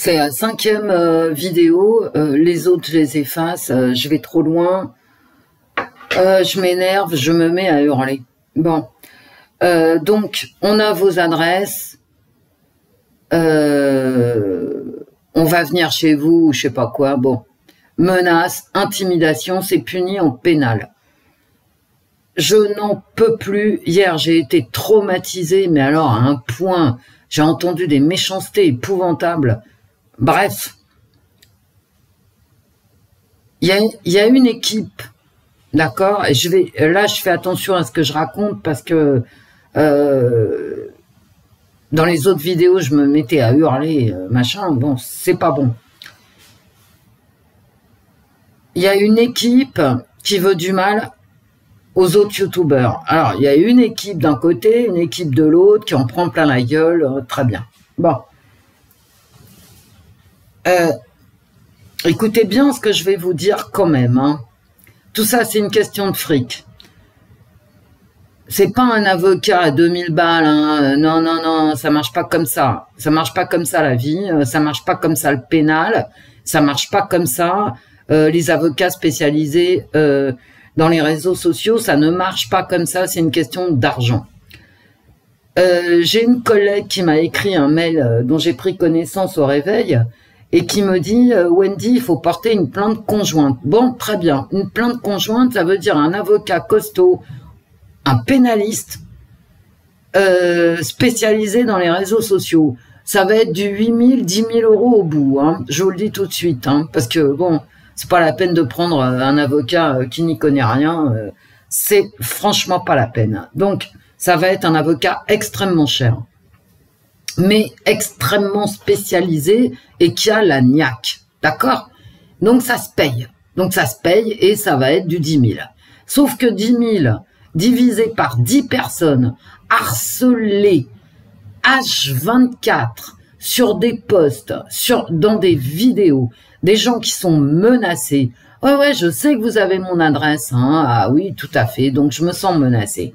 C'est la 5e vidéo. Les autres, je les efface. Je vais trop loin. Je m'énerve, je me mets à hurler. Bon. Donc, on a vos adresses. On va venir chez vous, je sais pas quoi. Bon. Menace, intimidation, c'est puni en pénal. Je n'en peux plus. Hier, j'ai été traumatisée, mais alors à un point, j'ai entendu des méchancetés épouvantables. Bref, il y a une équipe, d'accord, et là, je fais attention à ce que je raconte parce que dans les autres vidéos, je me mettais à hurler, machin. Bon, c'est pas bon. Il y a une équipe qui veut du mal aux autres youtubeurs. Alors, il y a une équipe d'un côté, une équipe de l'autre qui en prend plein la gueule. Très bien. Bon. Écoutez bien ce que je vais vous dire quand même. Hein. Tout ça, c'est une question de fric. C'est pas un avocat à 2000 balles. Hein. Non, non, non, ça marche pas comme ça. Ça marche pas comme ça la vie. Ça marche pas comme ça le pénal. Ça marche pas comme ça. Les avocats spécialisés dans les réseaux sociaux, ça ne marche pas comme ça. C'est une question d'argent. J'ai une collègue qui m'a écrit un mail dont j'ai pris connaissance au réveil et qui me dit « Wendy, il faut porter une plainte conjointe ». Bon, très bien. Une plainte conjointe, ça veut dire un avocat costaud, un pénaliste spécialisé dans les réseaux sociaux. Ça va être du 8 000, 10 000 euros au bout. Hein. Je vous le dis tout de suite. Hein, parce que, bon, c'est pas la peine de prendre un avocat qui n'y connaît rien. C'est franchement pas la peine. Donc, ça va être un avocat extrêmement cher, mais extrêmement spécialisé et qui a la niaque, d'accord? Donc ça se paye. Donc ça se paye et ça va être du 10 000. Sauf que 10 000 divisé par 10 personnes harcelées H24 sur des posts, dans des vidéos, des gens qui sont menacés. Ouais, je sais que vous avez mon adresse. Hein. Ah oui, tout à fait. Donc je me sens menacée.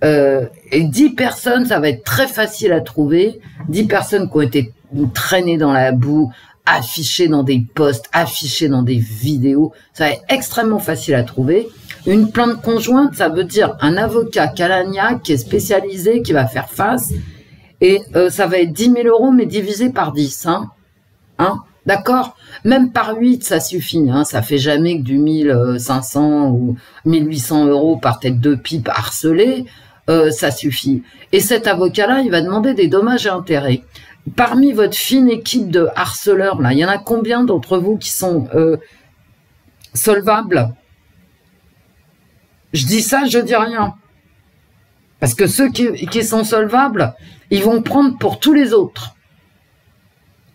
Et 10 personnes, ça va être très facile à trouver. 10 personnes qui ont été traînées dans la boue, affichées dans des posts, affichées dans des vidéos. Ça va être extrêmement facile à trouver. Une plainte conjointe, ça veut dire un avocat calagnac qui est spécialisé, qui va faire face. Et ça va être 10 000 euros, mais divisé par 10. Hein, d'accord? Même par 8, ça suffit. Hein, ça fait jamais que du 1500 ou 1800 euros par tête de pipe harcelée. Ça suffit. Et cet avocat-là, il va demander des dommages et intérêts. Parmi votre fine équipe de harceleurs, là, il y en a combien d'entre vous qui sont solvables? Je dis ça, je dis rien. Parce que ceux qui sont solvables, ils vont prendre pour tous les autres.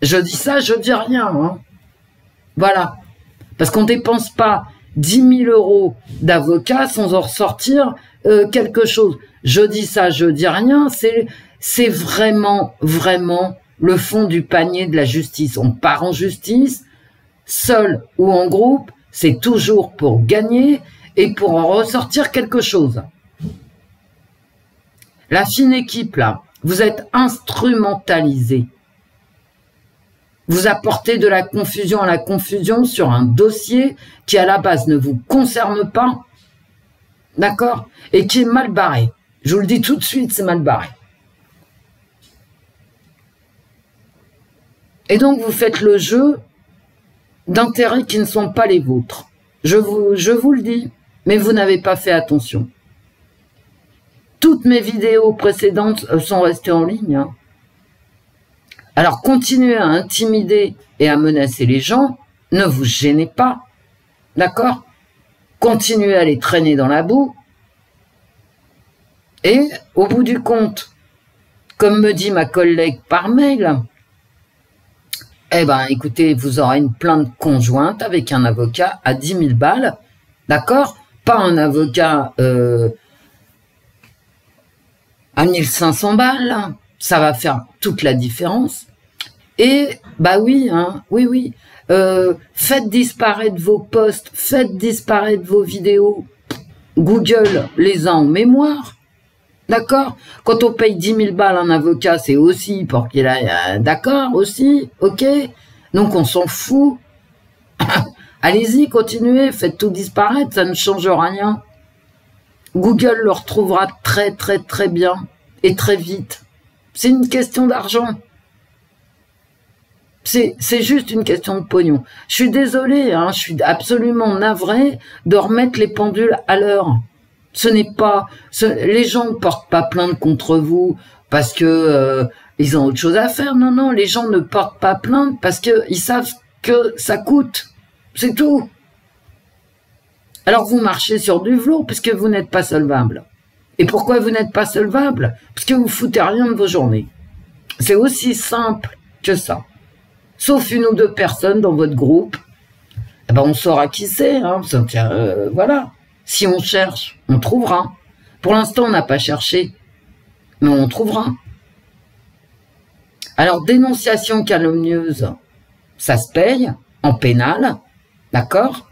Je dis ça, je dis rien. Hein. Voilà. Parce qu'on ne dépense pas 10 000 euros d'avocat sans en ressortir quelque chose. Je dis ça, je dis rien. C'est vraiment, vraiment le fond du panier de la justice. On part en justice, seul ou en groupe, c'est toujours pour gagner et pour en ressortir quelque chose. La fine équipe, là, vous êtes instrumentalisés. Vous apportez de la confusion à la confusion sur un dossier qui, à la base, ne vous concerne pas, d'accord? Et qui est mal barré. Je vous le dis tout de suite, c'est mal barré. Et donc, vous faites le jeu d'intérêts qui ne sont pas les vôtres. Je vous le dis, mais vous n'avez pas fait attention. Toutes mes vidéos précédentes sont restées en ligne. Hein. Alors, continuez à intimider et à menacer les gens. Ne vous gênez pas. D'accord? Continuez à les traîner dans la boue. Et, au bout du compte, comme me dit ma collègue par mail, eh ben, écoutez, vous aurez une plainte conjointe avec un avocat à 10 000 balles. D'accord? Pas un avocat à 1500 balles. Ça va faire toute la différence. Et, bah oui, hein, oui. Faites disparaître vos posts, faites disparaître vos vidéos. Google les a en mémoire. D'accord? Quand on paye 10 000 balles un avocat, c'est aussi pour qu'il aille... d'accord, aussi, ok? Donc on s'en fout. Allez-y, continuez, faites tout disparaître, ça ne change rien. Google le retrouvera très très très bien et très vite. C'est une question d'argent. C'est juste une question de pognon. Je suis désolée, hein, je suis absolument navrée de remettre les pendules à l'heure. Ce n'est pas... les gens ne portent pas plainte contre vous parce que ils ont autre chose à faire. Non, non, les gens ne portent pas plainte parce qu'ils savent que ça coûte. C'est tout. Alors vous marchez sur du velours puisque vous n'êtes pas solvable. Et pourquoi vous n'êtes pas solvable? Parce que vous foutez rien de vos journées. C'est aussi simple que ça. Sauf une ou deux personnes dans votre groupe. Eh ben on saura qui c'est. Hein. Voilà. Si on cherche, on trouvera. Pour l'instant, on n'a pas cherché, mais on trouvera. Alors, dénonciation calomnieuse, ça se paye en pénal, d'accord?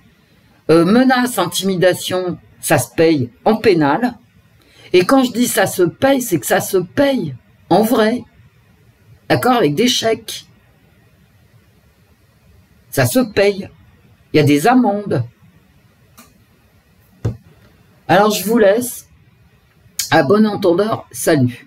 Menace, intimidation, ça se paye en pénal. Et quand je dis ça se paye, c'est que ça se paye en vrai, d'accord? Avec des chèques. Ça se paye. Il y a des amendes. Alors, je vous laisse. À bon entendeur, salut.